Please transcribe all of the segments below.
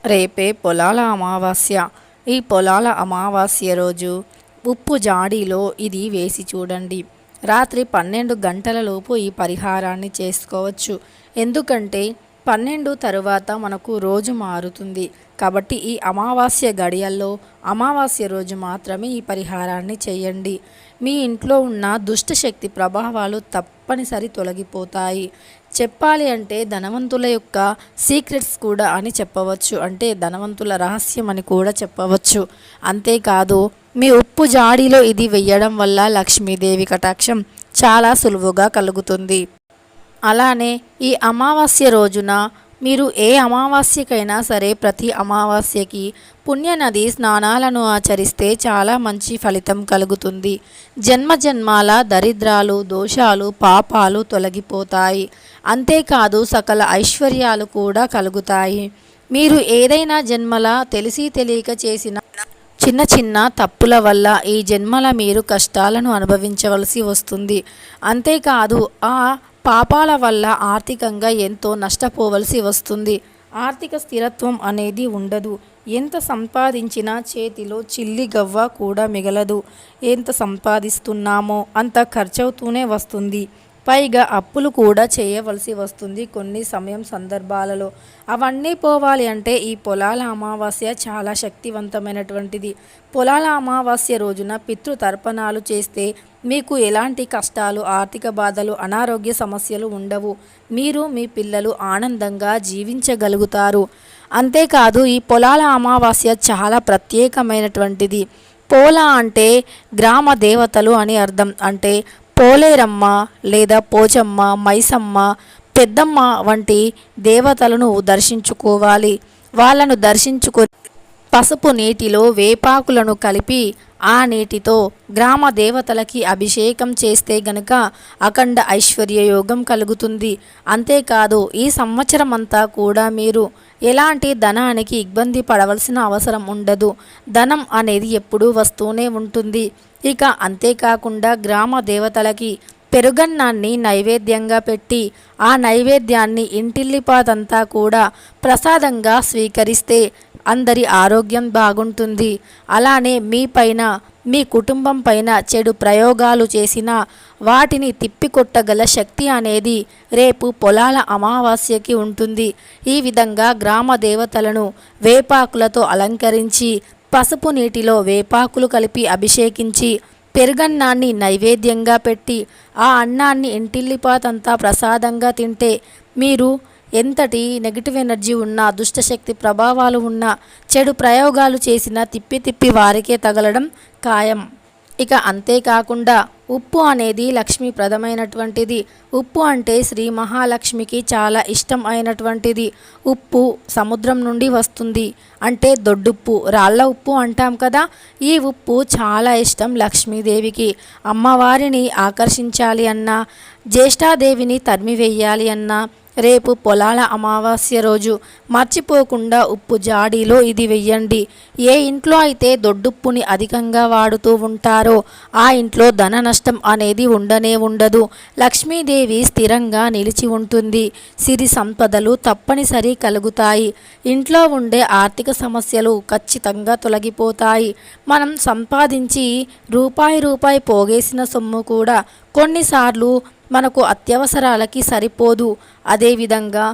రేపే పొలాల అమావాస్య. ఈ పొలాల అమావాస్య రోజు ఉప్పు జాడీలో ఇది వేసి చూడండి. రాత్రి 12 గంటలలోపు ఈ పరిహారాన్ని చేసుకోవచ్చు. ఎందుకంటే 12 తరువాత మనకు రోజు మారుతుంది. కాబట్టి ఈ అమావాస్య గడియల్లో అమావాస్య రోజు మాత్రమే ఈ పరిహారాన్ని చేయండి. మీ ఇంట్లో ఉన్న దుష్టశక్తి ప్రభావాలు తప్పనిసరి తొలగిపోతాయి. చెప్పాలి అంటే ధనవంతుల యొక్క సీక్రెట్స్ కూడా అని చెప్పవచ్చు. అంటే ధనవంతుల రహస్యం అని కూడా చెప్పవచ్చు. అంతేకాదు మీ ఉప్పు జాడీలో ఇది వెయ్యడం వల్ల లక్ష్మీదేవి కటాక్షం చాలా సులువుగా కలుగుతుంది. అలానే ఈ అమావాస్య రోజున మీరు ఏ అమావాస్యకైనా సరే ప్రతి అమావాస్యకి పుణ్యనది స్నానాలను ఆచరిస్తే చాలా మంచి ఫలితం కలుగుతుంది. జన్మజన్మాల దరిద్రాలు, దోషాలు, పాపాలు తొలగిపోతాయి. అంతేకాదు సకల ఐశ్వర్యాలు కూడా కలుగుతాయి. మీరు ఏదైనా జన్మల తెలిసి తెలియక చేసిన చిన్న చిన్న తప్పుల వల్ల ఈ జన్మల మీరు కష్టాలను అనుభవించవలసి వస్తుంది. అంతేకాదు ఆ పాపాల వల్ల ఆర్థికంగా ఎంతో నష్టపోవలసి వస్తుంది. ఆర్థిక స్థిరత్వం అనేది ఉండదు. ఎంత సంపాదించినా చేతిలో చిల్లి గవ్వ కూడా మిగలదు. ఎంత సంపాదిస్తున్నామో అంత ఖర్చవుతూనే వస్తుంది. పైగా అప్పులు కూడా చేయవలసి వస్తుంది కొన్ని సందర్భాలలో. అవన్నీ పోవాలి అంటే ఈ పొలాల అమావాస్య చాలా శక్తివంతమైనటువంటిది. పొలాల అమావాస్య రోజున పితృతర్పణాలు చేస్తే మీకు ఎలాంటి కష్టాలు, ఆర్థిక బాధలు, అనారోగ్య సమస్యలు ఉండవు. మీరు మీ పిల్లలు ఆనందంగా జీవించగలుగుతారు. అంతేకాదు ఈ పొలాల అమావాస్య చాలా ప్రత్యేకమైనటువంటిది. పోల అంటే గ్రామ దేవతలు అని అర్థం. అంటే పోలేరమ్మ లేదా పోచమ్మ, మైసమ్మ, పెద్దమ్మ వంటి దేవతలను దర్శించుకోవాలి. వాళ్ళను దర్శించుకొని పసుపు నీటిలో వేపాకులను కలిపి ఆ నీటితో గ్రామ దేవతలకి అభిషేకం చేస్తే గనుక అఖండ ఐశ్వర్యయోగం కలుగుతుంది. అంతేకాదు ఈ సంవత్సరం అంతా కూడా మీరు ఎలాంటి ధనానికి ఇబ్బంది పడవలసిన అవసరం ఉండదు. ధనం అనేది ఎప్పుడూ వస్తూనే ఉంటుంది. ఇక అంతేకాకుండా గ్రామ దేవతలకి పెరుగన్నాన్ని నైవేద్యంగా పెట్టి ఆ నైవేద్యాన్ని ఇంటిల్లిపాదంతా కూడా ప్రసాదంగా స్వీకరిస్తే అందరి ఆరోగ్యం బాగుంటుంది. అలానే మీ పైన, మీ కుటుంబం పైన చెడు ప్రయోగాలు చేసినా వాటిని తిప్పికొట్టగల శక్తి అనేది రేపు పొలాల అమావాస్యకి ఉంటుంది. ఈ విధంగా గ్రామ దేవతలను వేపాకులతో అలంకరించి పసుపు నీటిలో వేపాకులు కలిపి అభిషేకించి పెరుగన్నాన్ని నైవేద్యంగా పెట్టి ఆ అన్నాన్ని ఇంటిల్లిపాతంతా ప్రసాదంగా తింటే మీరు ఎంతటి నెగిటివ్ ఎనర్జీ ఉన్నా, దుష్టశక్తి ప్రభావాలు ఉన్నా, చెడు ప్రయోగాలు చేసినా తిప్పి తిప్పి వారికే తగలడం ఖాయం. ఇక అంతేకాకుండా ఉప్పు అనేది లక్ష్మీప్రదమైనటువంటిది. ఉప్పు అంటే శ్రీ మహాలక్ష్మికి చాలా ఇష్టం అయినటువంటిది. ఉప్పు సముద్రం నుండి వస్తుంది. అంటే దొడ్డుప్పు, రాళ్ళ ఉప్పు అంటాం కదా. ఈ ఉప్పు చాలా ఇష్టం లక్ష్మీదేవికి. అమ్మవారిని ఆకర్షించాలి అన్నా, జ్యేష్ఠాదేవిని తరిమివేయాలి అన్నా రేపు పొలాల అమావాస్య రోజు మర్చిపోకుండా ఉప్పు జాడీలో ఇది వెయ్యండి. ఏ ఇంట్లో అయితే దొడ్డుప్పుని అధికంగా వాడుతూ ఉంటారో ఆ ఇంట్లో ధన నష్టం అనేది ఉండనే ఉండదు. లక్ష్మీదేవి స్థిరంగా నిలిచి ఉంటుంది. సిరి సంపదలు తప్పనిసరి కలుగుతాయి. ఇంట్లో ఉండే ఆర్థిక సమస్యలు ఖచ్చితంగా తొలగిపోతాయి. మనం సంపాదించి రూపాయి పోగేసిన సొమ్ము కూడా కొన్నిసార్లు మనకు అత్యవసరాలకి సరిపోదు. అదేవిధంగా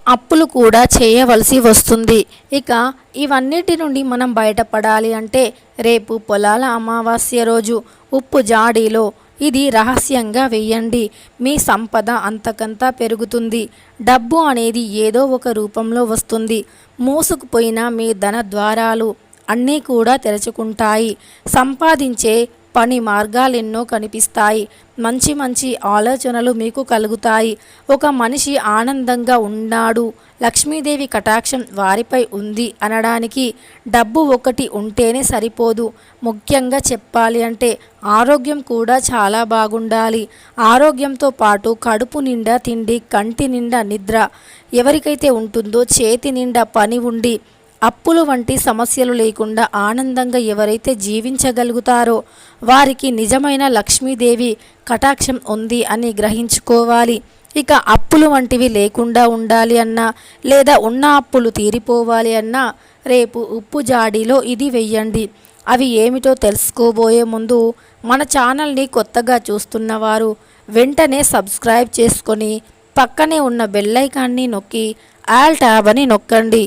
అప్పులు కూడా చేయవలసి వస్తుంది. ఇక ఇవన్నిటి నుండి మనం బయటపడాలి అంటే రేపు పొలాల అమావాస్య రోజు ఉప్పు జాడీలో ఇది రహస్యంగా వెయ్యండి. మీ సంపద అంతకంతా పెరుగుతుంది. డబ్బు అనేది ఏదో ఒక రూపంలో వస్తుంది. మూసుకుపోయిన మీ ధన ద్వారాలు అన్నీ కూడా తెరుచుకుంటాయి. సంపాదించే పని మార్గాలెన్నో కనిపిస్తాయి. మంచి మంచి ఆలోచనలు మీకు కలుగుతాయి. ఒక మనిషి ఆనందంగా ఉన్నాడు, లక్ష్మీదేవి కటాక్షం వారిపై ఉంది అనడానికి డబ్బు ఒకటి ఉంటేనే సరిపోదు. ముఖ్యంగా చెప్పాలి అంటే ఆరోగ్యం కూడా చాలా బాగుండాలి. ఆరోగ్యంతో పాటు కడుపు నిండా తిండి, కంటి నిండా నిద్ర ఎవరికైతే ఉంటుందో, చేతి నిండా పని ఉండి అప్పులు వంటి సమస్యలు లేకుండా ఆనందంగా ఎవరైతే జీవించగలుగుతారో వారికి నిజమైన లక్ష్మీదేవి కటాక్షం ఉంది అని గ్రహించుకోవాలి. ఇక అప్పులు వంటివి లేకుండా ఉండాలి అన్నా లేదా ఉన్న అప్పులు తీరిపోవాలి అన్నా రేపు ఉప్పు జాడీలో ఇది వెయ్యండి. అవి ఏమిటో తెలుసుకోబోయే ముందు మన ఛానల్ని కొత్తగా చూస్తున్నవారు వెంటనే సబ్స్క్రైబ్ చేసుకొని పక్కనే ఉన్న బెల్ ఐకాన్ని నొక్కి ఆల్ ట్యాబ్ అని నొక్కండి.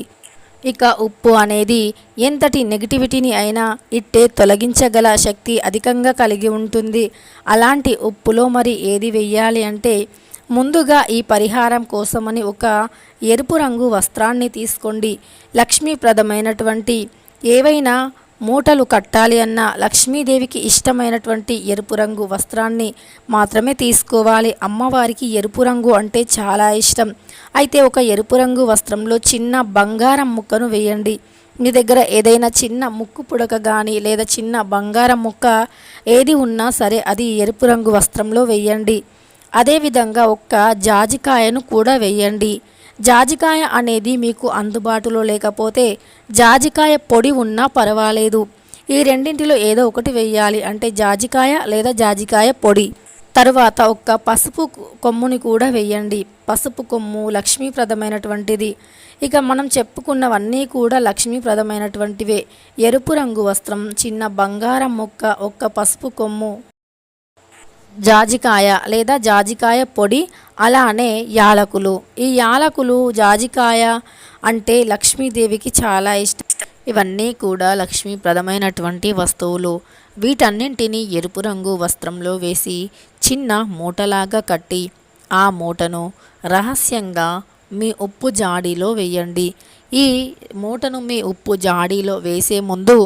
ఇక ఉప్పు అనేది ఎంతటి నెగిటివిటీని అయినా ఇట్టే తొలగించగల శక్తి అధికంగా కలిగి ఉంటుంది. అలాంటి ఉప్పులో మరి ఏది వెయ్యాలి అంటే ముందుగా ఈ పరిహారం కోసమని ఒక ఎరుపు రంగు వస్త్రాన్ని తీసుకోండి. లక్ష్మీప్రదమైనటువంటి ఏవైనా మూటలు కట్టాలి అన్న లక్ష్మీదేవికి ఇష్టమైనటువంటి ఎరుపు రంగు వస్త్రాన్ని మాత్రమే తీసుకోవాలి. అమ్మవారికి ఎరుపు రంగు అంటే చాలా ఇష్టం. అయితే ఒక ఎరుపు రంగు వస్త్రంలో చిన్న బంగారం ముక్కను వేయండి. మీ దగ్గర ఏదైనా చిన్న ముక్కు పుడక కానీ లేదా చిన్న బంగారం ముక్క ఏది ఉన్నా సరే అది ఎరుపు రంగు వస్త్రంలో వేయండి. అదేవిధంగా ఒక్క జాజికాయను కూడా వేయండి. జాజికాయ అనేది మీకు అందుబాటులో లేకపోతే జాజికాయ పొడి ఉన్నా పర్వాలేదు. ఈ రెండింటిలో ఏదో ఒకటి వేయాలి, అంటే జాజికాయ లేదా జాజికాయ పొడి. తరువాత ఒక్క పసుపు కొమ్ముని కూడా వేయండి. పసుపు కొమ్ము లక్ష్మీప్రదమైనటువంటిది. ఇక మనం చెప్పుకున్నవన్నీ కూడా లక్ష్మీప్రదమైనటువంటివే. ఎరుపు రంగు వస్త్రం, చిన్న బంగారం ముక్క, ఒక్క పసుపు కొమ్ము, జాజికాయ లేదా జాజికాయ పొడి, అలానే యాలకులు. ఈ యాలకులు జాజికాయ అంటే లక్ష్మీదేవికి చాలా ఇష్టం. ఇవన్నీ కూడా లక్ష్మీప్రదమైనటువంటి వస్తువులు. వీటన్నింటినీ ఎరుపు రంగు వస్త్రంలో వేసి చిన్న మూటలాగా కట్టి ఆ మూటను రహస్యంగా మీ ఉప్పు జాడీలో వేయండి. ఈ మూటను మీ ఉప్పు జాడీలో వేసే ముందు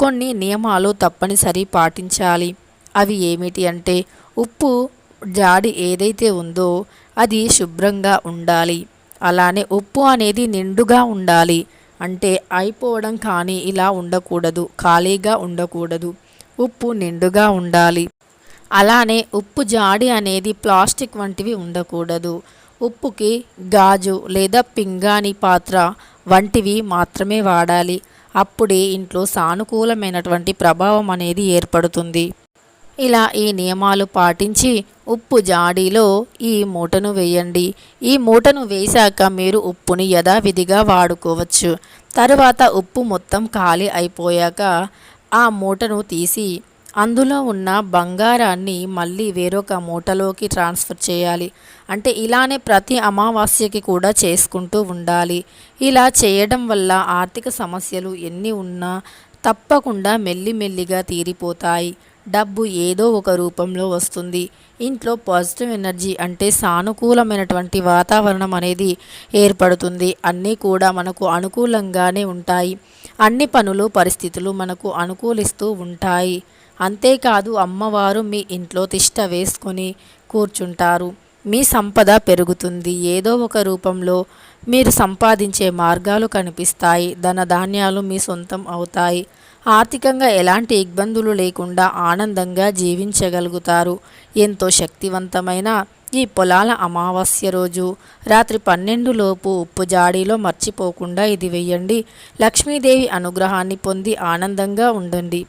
కొన్ని నియమాలు తప్పనిసరి పాటించాలి. అవి ఏమిటి అంటే ఉప్పు జాడి ఏదైతే ఉందో అది శుభ్రంగా ఉండాలి. అలానే ఉప్పు అనేది నిండుగా ఉండాలి. అంటే అయిపోవడం కానీ ఇలా ఉండకూడదు, ఖాళీగా ఉండకూడదు. ఉప్పు నిండుగా ఉండాలి. అలానే ఉప్పు జాడి అనేది ప్లాస్టిక్ వంటివి ఉండకూడదు. ఉప్పుకి గాజు లేదా పింగాణి పాత్ర వంటివి మాత్రమే వాడాలి. అప్పుడే ఇంట్లో సానుకూలమైనటువంటి ప్రభావం అనేది ఏర్పడుతుంది. ఇలా ఈ నియమాలు పాటించి ఉప్పు జాడీలో ఈ మూటను వేయండి. ఈ మూటను వేశాక మీరు ఉప్పుని యథావిధిగా వాడుకోవచ్చు. తరువాత ఉప్పు మొత్తం ఖాళీ అయిపోయాక ఆ మూటను తీసి అందులో ఉన్న బంగారాన్ని మళ్ళీ వేరొక మూటలోకి ట్రాన్స్ఫర్ చేయాలి. అంటే ఇలానే ప్రతి అమావాస్యకి కూడా చేసుకుంటూ ఉండాలి. ఇలా చేయడం వల్ల ఆర్థిక సమస్యలు ఎన్ని ఉన్నా తప్పకుండా మెల్లిమెల్లిగా తీరిపోతాయి. డబ్బు ఏదో ఒక రూపంలో వస్తుంది. ఇంట్లో పాజిటివ్ ఎనర్జీ అంటే సానుకూలమైనటువంటి వాతావరణం అనేది ఏర్పడుతుంది. అన్నీ కూడా మనకు అనుకూలంగానే ఉంటాయి. అన్ని పనులు పరిస్థితులు మనకు అనుకూలిస్తూ ఉంటాయి. అంతేకాదు అమ్మవారు మీ ఇంట్లో తిష్ట వేసుకొని కూర్చుంటారు. మీ సంపద పెరుగుతుంది. ఏదో ఒక రూపంలో మీరు సంపాదించే మార్గాలు కనిపిస్తాయి. ధనధాన్యాలు మీ సొంతం అవుతాయి. ఆర్థికంగా ఎలాంటి ఇబ్బందులు లేకుండా ఆనందంగా జీవించగలుగుతారు. ఎంతో శక్తివంతమైన ఈ పొలాల అమావాస్య రోజు రాత్రి 12 లోపు ఉప్పు జాడీలో మర్చిపోకుండా ఇది వెయ్యండి. లక్ష్మీదేవి అనుగ్రహాన్ని పొంది ఆనందంగా ఉండండి.